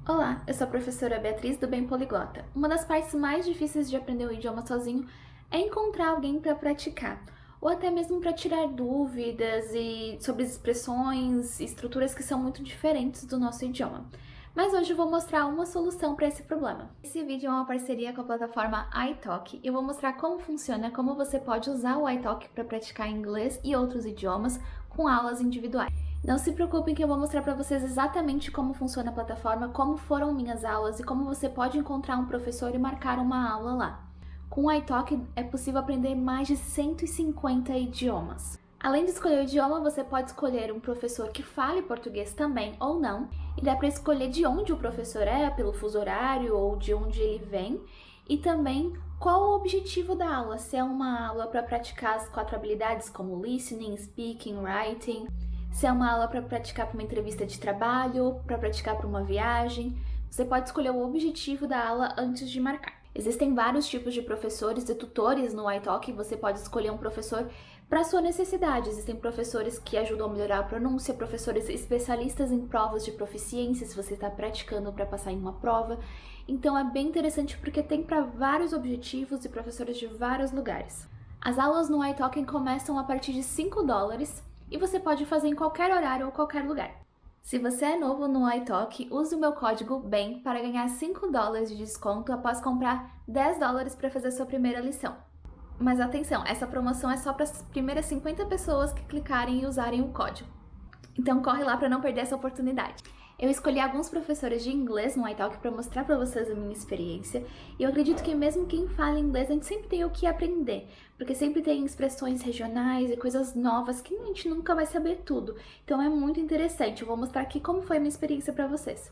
Olá, eu sou a professora Beatriz do Bem Poliglota. Uma das partes mais difíceis de aprender o idioma sozinho é encontrar alguém para praticar, ou até mesmo para tirar dúvidas sobre as expressões e estruturas que são muito diferentes do nosso idioma. Mas hoje eu vou mostrar uma solução para esse problema. Esse vídeo é uma parceria com a plataforma italki e eu vou mostrar como funciona, como você pode usar o italki para praticar inglês e outros idiomas com aulas individuais. Não se preocupem que eu vou mostrar para vocês exatamente como funciona a plataforma, como foram minhas aulas e como você pode encontrar um professor e marcar uma aula lá. Com o italki é possível aprender mais de 150 idiomas. Além de escolher o idioma, você pode escolher um professor que fale português também ou não, e dá para escolher de onde o professor é, pelo fuso horário ou de onde ele vem, e também qual o objetivo da aula, se é uma aula para praticar as 4 habilidades como listening, speaking, writing, se é uma aula para praticar para uma entrevista de trabalho, para praticar para uma viagem. Você pode escolher o objetivo da aula antes de marcar. Existem vários tipos de professores e tutores no italki, você pode escolher um professor para sua necessidade. Existem professores que ajudam a melhorar a pronúncia, professores especialistas em provas de proficiência, se você está praticando para passar em uma prova. Então é bem interessante porque tem para vários objetivos e professores de vários lugares. As aulas no italki começam a partir de $5 e você pode fazer em qualquer horário ou qualquer lugar. Se você é novo no italki, use o meu código BEM para ganhar $5 de desconto após comprar $10 para fazer sua primeira lição. Mas atenção, essa promoção é só para as primeiras 50 pessoas que clicarem e usarem o código. Então corre lá para não perder essa oportunidade. Eu escolhi alguns professores de inglês no italki para mostrar para vocês a minha experiência, e eu acredito que mesmo quem fala inglês, a gente sempre tem o que aprender, porque sempre tem expressões regionais e coisas novas que a gente nunca vai saber tudo. Então é muito interessante. Eu vou mostrar aqui como foi a minha experiência para vocês.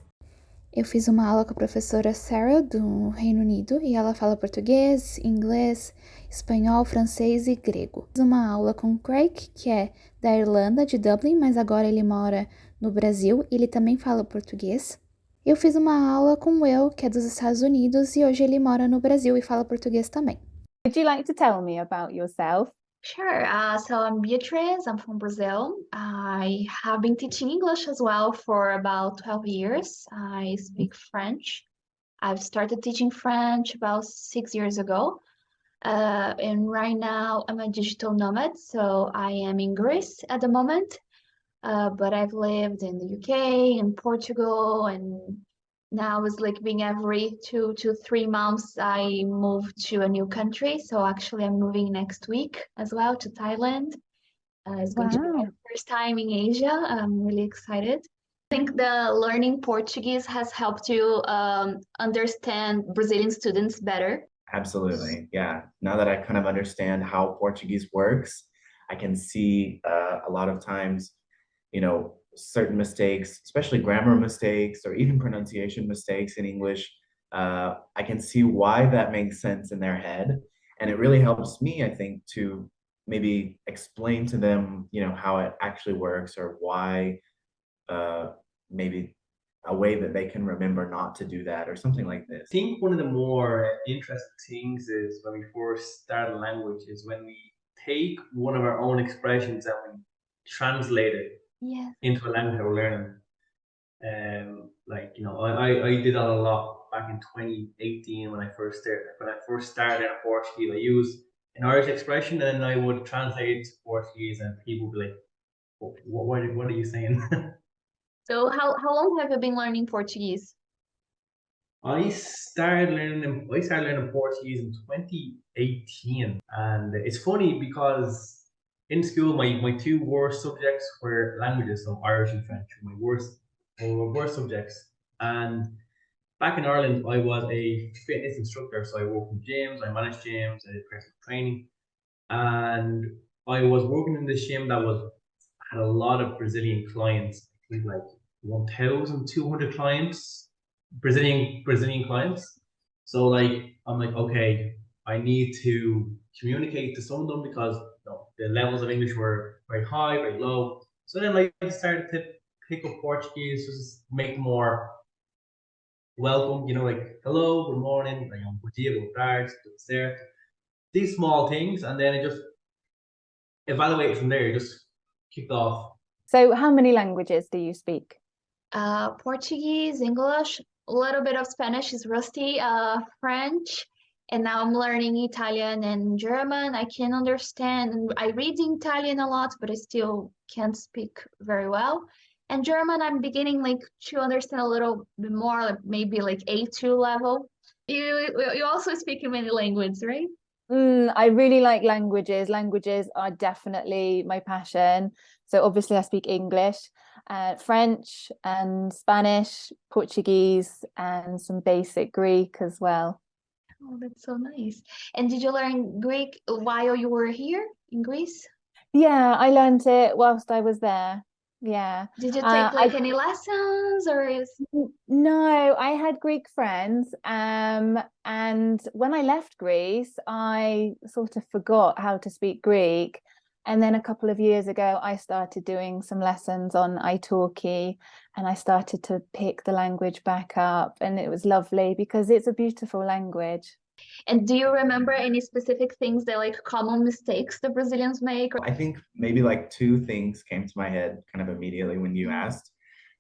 Eu fiz uma aula com a professora Sarah, do Reino Unido, e ela fala português, inglês, espanhol, francês e grego. Fiz uma aula com o Craig, que é da Irlanda, de Dublin, mas agora ele mora no Brasil e ele também fala português. Eu fiz uma aula com o Will, que é dos Estados Unidos, e hoje ele mora no Brasil e fala português também. Would you like to tell me about yourself? Sure. So I'm Beatriz. I'm from Brazil. I have been teaching English as well for about 12 years. I speak French. I've started teaching French about 6 years ago. And right now I'm a digital nomad, so I am in Greece at the moment. But I've lived in the UK and Portugal, and now it's like being every 2 to 3 months I move to a new country. So actually I'm moving next week as well to Thailand. It's going to be my Wow. first time in Asia. I'm really excited. I think the learning Portuguese has helped you understand Brazilian students better. Absolutely. Yeah. Now that I kind of understand how Portuguese works, I can see a lot of times, certain mistakes, especially grammar mistakes or even pronunciation mistakes in English. I can see why that makes sense in their head. And it really helps me, I think, to maybe explain to them, how it actually works or why maybe a way that they can remember not to do that or something like this. I think one of the more interesting things is when we first start a language is when we take one of our own expressions and we translate it Yes. into a language that we're learning. I did that a lot back in 2018 when I first started. When I first started in Portuguese, I used an Irish expression and then I would translate it to Portuguese, and people would be like, what are you saying? So how long have you been learning Portuguese? I started learning Portuguese in 2018, and it's funny because in school my two worst subjects were languages, so Irish and French, were worst subjects. And back in Ireland, I was a fitness instructor, so I worked in gyms, I managed gyms, I did personal training, and I was working in this gym that had a lot of Brazilian clients. I think like 1,200 clients, Brazilian clients. So I'm like, okay, I need to communicate to some of them because the levels of English were very high, very low. So then I started to pick up Portuguese, just make more welcome, like hello, good morning, bom dia, boa tarde, tudo certo. These small things, and then it just evaluated from there, just kicked off. So how many languages do you speak? Portuguese, English, a little bit of Spanish is rusty, French, and now I'm learning Italian and German. I can understand, and I read in Italian a lot, but I still can't speak very well. And German, I'm beginning like to understand a little bit more, like maybe like A2 level. You also speak in many languages, right? I really like languages. Languages are definitely my passion. So obviously I speak English, French and Spanish, Portuguese, and some basic Greek as well. Oh, that's so nice. And did you learn Greek while you were here in Greece? Yeah, I learned it whilst I was there. Yeah. Did you take I like any lessons or is No, I had Greek friends, and when I left Greece, I sort of forgot how to speak Greek. And then a couple of years ago, I started doing some lessons on italki, and I started to pick the language back up, and it was lovely because it's a beautiful language. And do you remember any specific things that like common mistakes the Brazilians make? I think maybe like two things came to my head kind of immediately when you asked.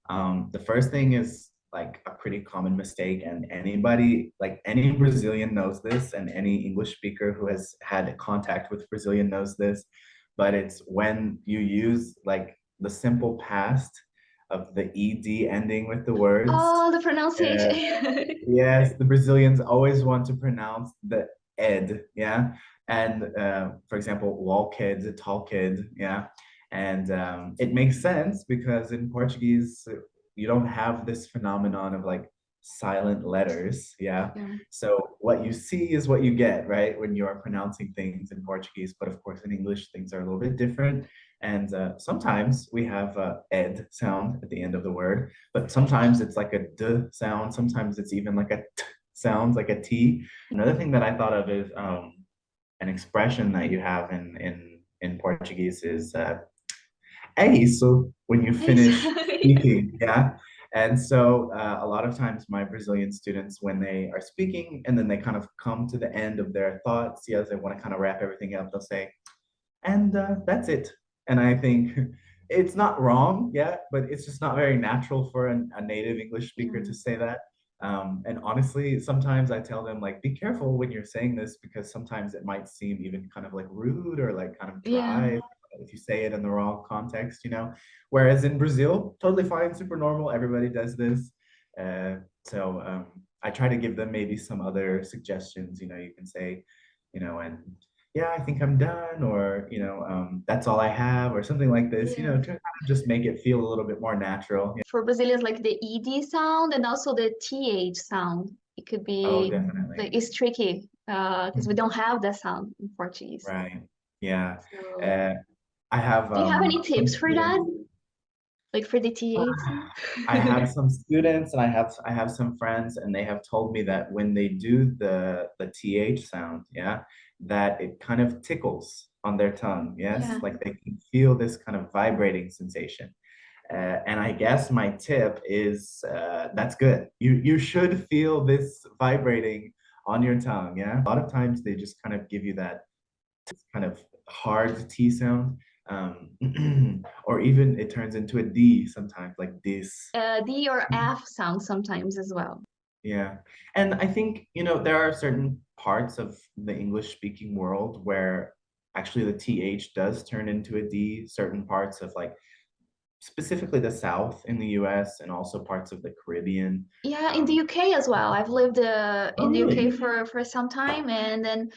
The first thing is like a pretty common mistake, and anybody, like any Brazilian knows this, and any English speaker who has had contact with Brazilian knows this, but it's when you use like the simple past of the ed ending with the words. Oh, the pronunciation. Yes, the Brazilians always want to pronounce the ed, yeah. And for example, walked, talked, yeah. And it makes sense because in Portuguese, you don't have this phenomenon of like silent letters, yeah. Yeah. So what you see is what you get, right? When you are pronouncing things in Portuguese, but of course in English, things are a little bit different. And sometimes we have a ed sound at the end of the word, but sometimes it's like a d sound. Sometimes it's even like a t sound, like a t. Another thing that I thought of is an expression that you have in Portuguese is é isso when you finish speaking, yeah. And so a lot of times my Brazilian students, when they are speaking and then they kind of come to the end of their thoughts, yes, they want to kind of wrap everything up, they'll say, and that's it. And I think it's not wrong, yeah, but it's just not very natural for a native English speaker to say that. And honestly, sometimes I tell them like, be careful when you're saying this because sometimes it might seem even kind of like rude or like kind of dry if you say it in the wrong context, you know. Whereas in Brazil, totally fine, super normal, everybody does this. So I try to give them maybe some other suggestions, you know, you can say, you know, and yeah, I think I'm done, or you know, that's all I have, or something like this, you know, to kind of just make it feel a little bit more natural. For Brazilians, like the ed sound and also the th sound. It could Oh, be definitely. it's tricky because we don't have that sound in Portuguese. Right. Yeah. So, I have do you have any some tips for that? students. Like for the th sound? I have some students and I have some friends, and they have told me that when they do the th sound, yeah, that it kind of tickles on their tongue. Yes, Yeah. like they can feel this kind of vibrating sensation. And I guess my tip is that's good. You should feel this vibrating on your tongue. Yeah, a lot of times they just kind of give you that kind of hard T sound, or even it turns into a D sometimes, like this. D or F sound sometimes as well. Yeah, and I think, you know, there are certain parts of the English speaking world where actually the TH does turn into a D. Certain parts of like specifically the South in the US and also parts of the Caribbean. Yeah, in the UK as well. I've lived in the really? UK for some time, and then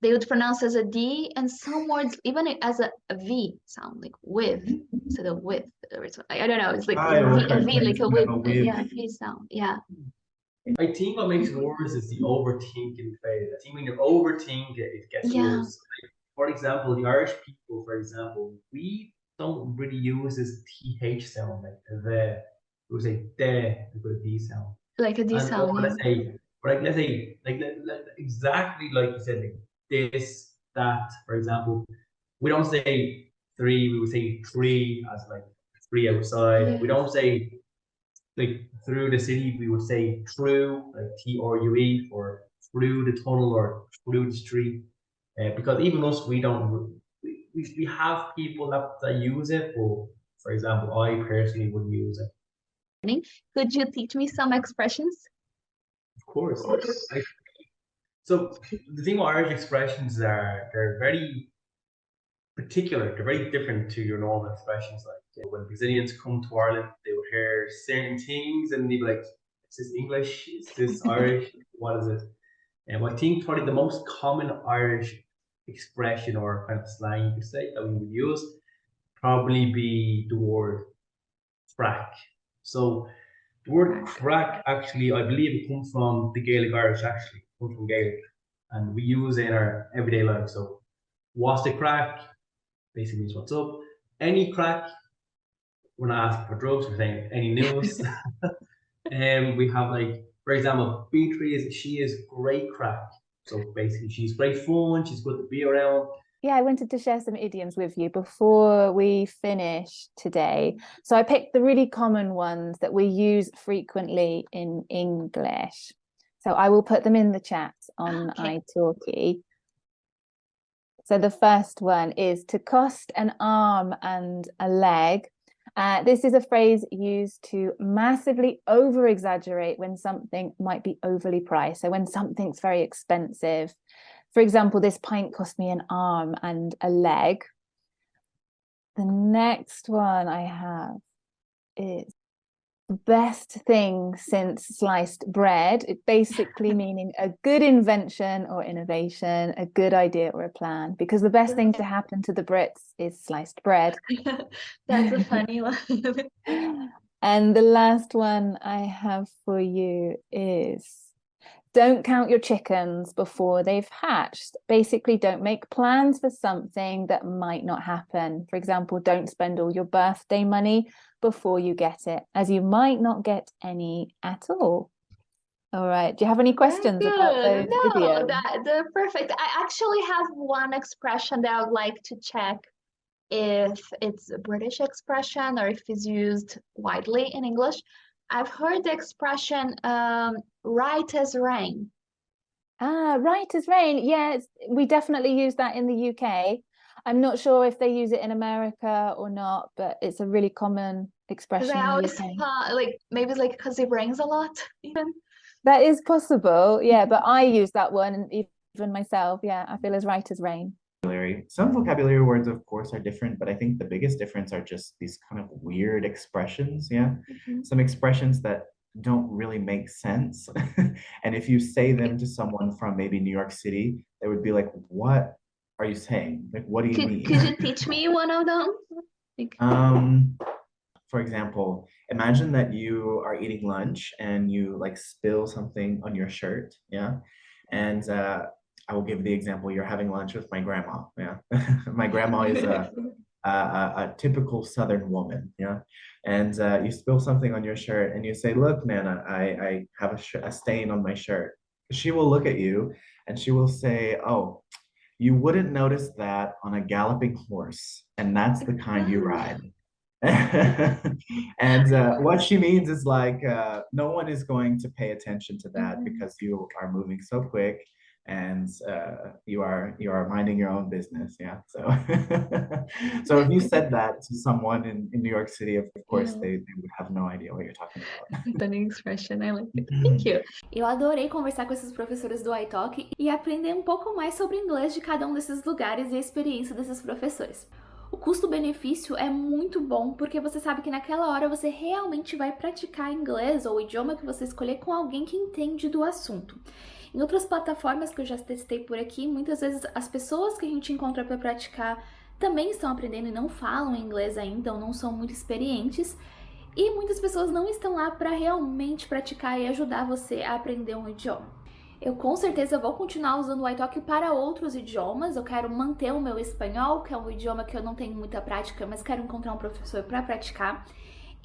they would pronounce as a D, and some words even as a V sound, like with instead of with. Or I don't know. It's like Ah, it will a V, turn like a into with. a with. Yeah, V sound. Yeah. I think what makes it worse is the overthinking phase. I think when you overthink it, it gets Yeah. worse. Like, for example, the Irish people, for example, we don't really use this TH sound, like the, we would say the, with a D sound. Like a D And sound, or yeah. let's say, like, exactly like you said, like this, that, for example, we don't say three, we would say tree as like three outside. Yeah. We don't say like through the city, we would say through, like TRUE, or through the tunnel or through the street. Because even us, we don't, we have people that use it, but for example, I personally wouldn't use it. Could you teach me some expressions? Of course. So the thing with Irish expressions are they're very particular. They're very different to your normal expressions. Like when Brazilians come to Ireland, they will hear certain things and they'd be like, "Is this English? Is this Irish? What is it?" And I think probably the most common Irish expression or kind of slang you could say that we would use probably be the word frack. So the word crack actually, I believe it comes from the Gaelic Irish actually, comes from Gaelic. And we use it in our everyday life. So what's the crack? Basically means what's up. Any crack, we're not asking for drugs, we're saying any news. And we have like, for example, Beatrice, she is great crack. So basically she's great fun, she's good to be around. Yeah, I wanted to share some idioms with you before we finish today. So I picked the really common ones that we use frequently in English. So I will put them in the chat on italki. So the first one is to cost an arm and a leg. This is a phrase used to massively over-exaggerate when something might be overly priced. So when something's very expensive. For example, this pint cost me an arm and a leg. The next one I have is the best thing since sliced bread. It basically meaning a good invention or innovation, a good idea or a plan, because the best thing to happen to the Brits is sliced bread. That's a funny one. And the last one I have for you is don't count your chickens before they've hatched. Basically, don't make plans for something that might not happen. For example, don't spend all your birthday money before you get it, as you might not get any at all. All right. Do you have any questions about those No, idioms? they're perfect. I actually have one expression that I would like to check if it's a British expression or if it's used widely in English. I've heard the expression right as rain. Right as rain. Yes, we definitely use that in the UK. I'm not sure if they use it in America or not, but it's a really common expression Because I in the always UK. thought, like, maybe it's like because it rains a lot, even. That is possible, yeah, but I use that one, and even myself, yeah, I feel as right as rain. Some vocabulary words, of course, are different, but I think the biggest difference are just these kind of weird expressions, yeah? Some expressions that don't really make sense. And if you say them to someone from maybe New York City, they would be like, what are you saying? Like, what do you mean? Could you teach me one of them? For example, imagine that you are eating lunch and you like spill something on your shirt, yeah? And I will give the example, you're having lunch with my grandma, yeah? My grandma is a typical Southern woman, yeah? And you spill something on your shirt and you say, look, man, I have a stain on my shirt. She will look at you and she will say, oh, you wouldn't notice that on a galloping horse, and that's the kind you ride. And what she means is like no one is going to pay attention to that because you are moving so quick and you are minding your own business, yeah. So so if you said that to someone in New York City, of course they would have no idea what you're talking about. Funny expression, I like it. Thank you. Eu adorei conversar com esses professores do italki e aprender um pouco mais sobre o inglês de cada um desses lugares e a experiência desses professores. O custo-benefício é muito bom porque você sabe que naquela hora você realmente vai praticar inglês ou o idioma que você escolher com alguém que entende do assunto. Em outras plataformas que eu já testei por aqui, muitas vezes as pessoas que a gente encontra para praticar também estão aprendendo e não falam inglês ainda ou não são muito experientes. E muitas pessoas não estão lá para realmente praticar e ajudar você a aprender um idioma. Eu com certeza vou continuar usando o italki para outros idiomas. Eu quero manter o meu espanhol, que é um idioma que eu não tenho muita prática, mas quero encontrar um professor para praticar.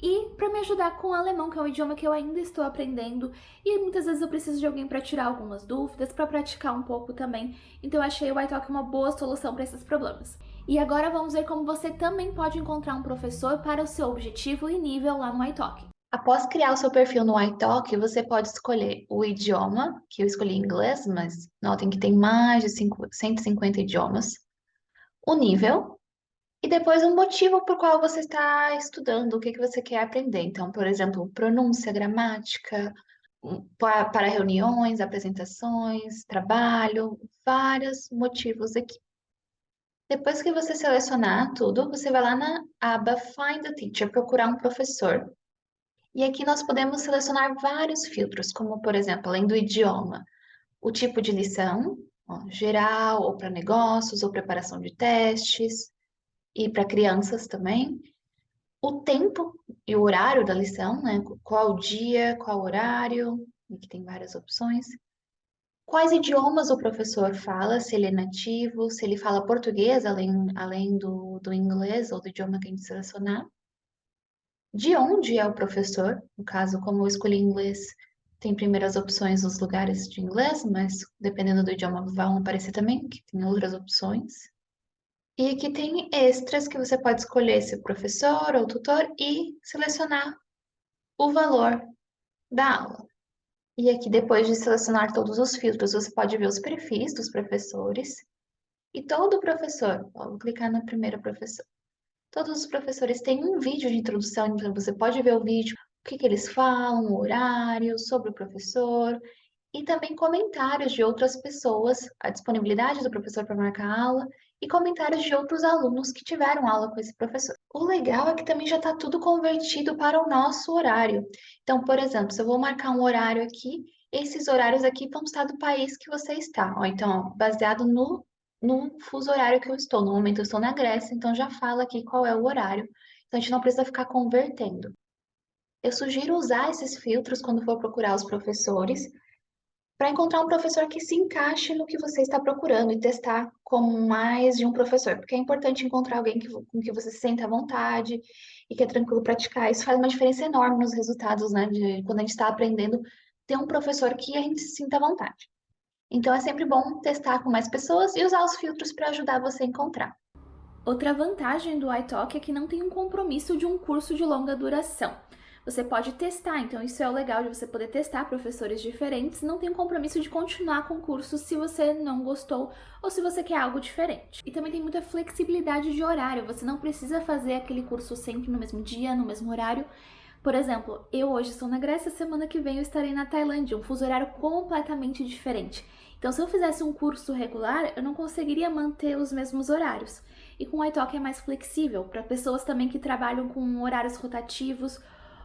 E para me ajudar com o alemão, que é um idioma que eu ainda estou aprendendo. E muitas vezes eu preciso de alguém para tirar algumas dúvidas, para praticar um pouco também. Então eu achei o italki uma boa solução para esses problemas. E agora vamos ver como você também pode encontrar um professor para o seu objetivo e nível lá no italki. Após criar o seu perfil no italki, você pode escolher o idioma, que eu escolhi inglês, mas notem que tem mais de 150 idiomas, o nível, E depois um motivo por qual você está estudando, o que que você quer aprender. Então, por exemplo, pronúncia, gramática, para reuniões, apresentações, trabalho, vários motivos aqui. Depois que você selecionar tudo, você vai lá na aba Find a Teacher, procurar um professor. E aqui nós podemos selecionar vários filtros, como por exemplo, além do idioma, o tipo de lição, ó, geral, ou para negócios, ou preparação de testes, e para crianças também. O tempo e o horário da lição, né? Qual dia, qual horário, aqui tem várias opções. Quais idiomas o professor fala, se ele é nativo, se ele fala português, além do inglês ou do idioma que a gente selecionar. De onde é o professor? No caso, como eu escolhi inglês, tem primeiras opções nos lugares de inglês, mas dependendo do idioma vão aparecer também, que tem outras opções. E aqui tem extras que você pode escolher se o professor ou tutor e selecionar o valor da aula. E aqui, depois de selecionar todos os filtros, você pode ver os perfis dos professores. E todo professor, vou clicar no primeiro professor. Todos os professores têm um vídeo de introdução, então você pode ver o vídeo, o que que eles falam, o horário, sobre o professor, e também comentários de outras pessoas, a disponibilidade do professor para marcar aula e comentários de outros alunos que tiveram aula com esse professor. O legal é que também já está tudo convertido para o nosso horário. Então, por exemplo, se eu vou marcar um horário aqui, esses horários aqui vão estar do país que você está. Ou então, ó, baseado no fuso horário que eu estou. No momento eu estou na Grécia, então já fala aqui qual é o horário. Então a gente não precisa ficar convertendo. Eu sugiro usar esses filtros quando for procurar os professores, para encontrar um professor que se encaixe no que você está procurando e testar com mais de um professor, porque é importante encontrar alguém com que você se senta à vontade e que é tranquilo praticar. Isso faz uma diferença enorme nos resultados, né? De quando a gente está aprendendo, ter um professor que a gente se sinta à vontade. Então é sempre bom testar com mais pessoas e usar os filtros para ajudar você a encontrar. Outra vantagem do italki é que não tem um compromisso de um curso de longa duração. Você pode testar, então isso é o legal de você poder testar professores diferentes, não tem um compromisso de continuar com o curso se você não gostou ou se você quer algo diferente. E também tem muita flexibilidade de horário, você não precisa fazer aquele curso sempre no mesmo dia, no mesmo horário. Por exemplo, eu hoje estou na Grécia, semana que vem eu estarei na Tailândia, um fuso horário completamente diferente. Então, se eu fizesse um curso regular, eu não conseguiria manter os mesmos horários. E com o italki é mais flexível, para pessoas também que trabalham com horários rotativos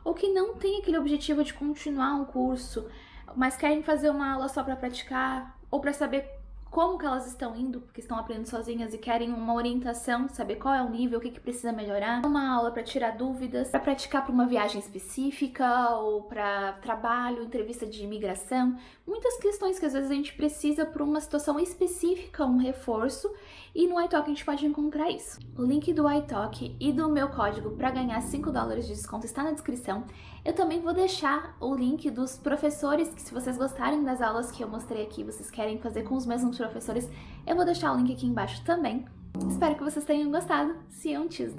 ou que não têm aquele objetivo de continuar um curso, mas querem fazer uma aula só para praticar ou para saber como que elas estão indo, porque estão aprendendo sozinhas e querem uma orientação, saber qual é o nível, o que precisa melhorar. Uma aula para tirar dúvidas, para praticar para uma viagem específica ou para trabalho, entrevista de imigração. Muitas questões que às vezes a gente precisa para uma situação específica, um reforço, e no italki a gente pode encontrar isso. O link do italki e do meu código para ganhar $5 de desconto está na descrição. Eu também vou deixar o link dos professores, que se vocês gostarem das aulas que eu mostrei aqui, vocês querem fazer com os mesmos professores, eu vou deixar o link aqui embaixo também. Espero que vocês tenham gostado. See you on Tuesday!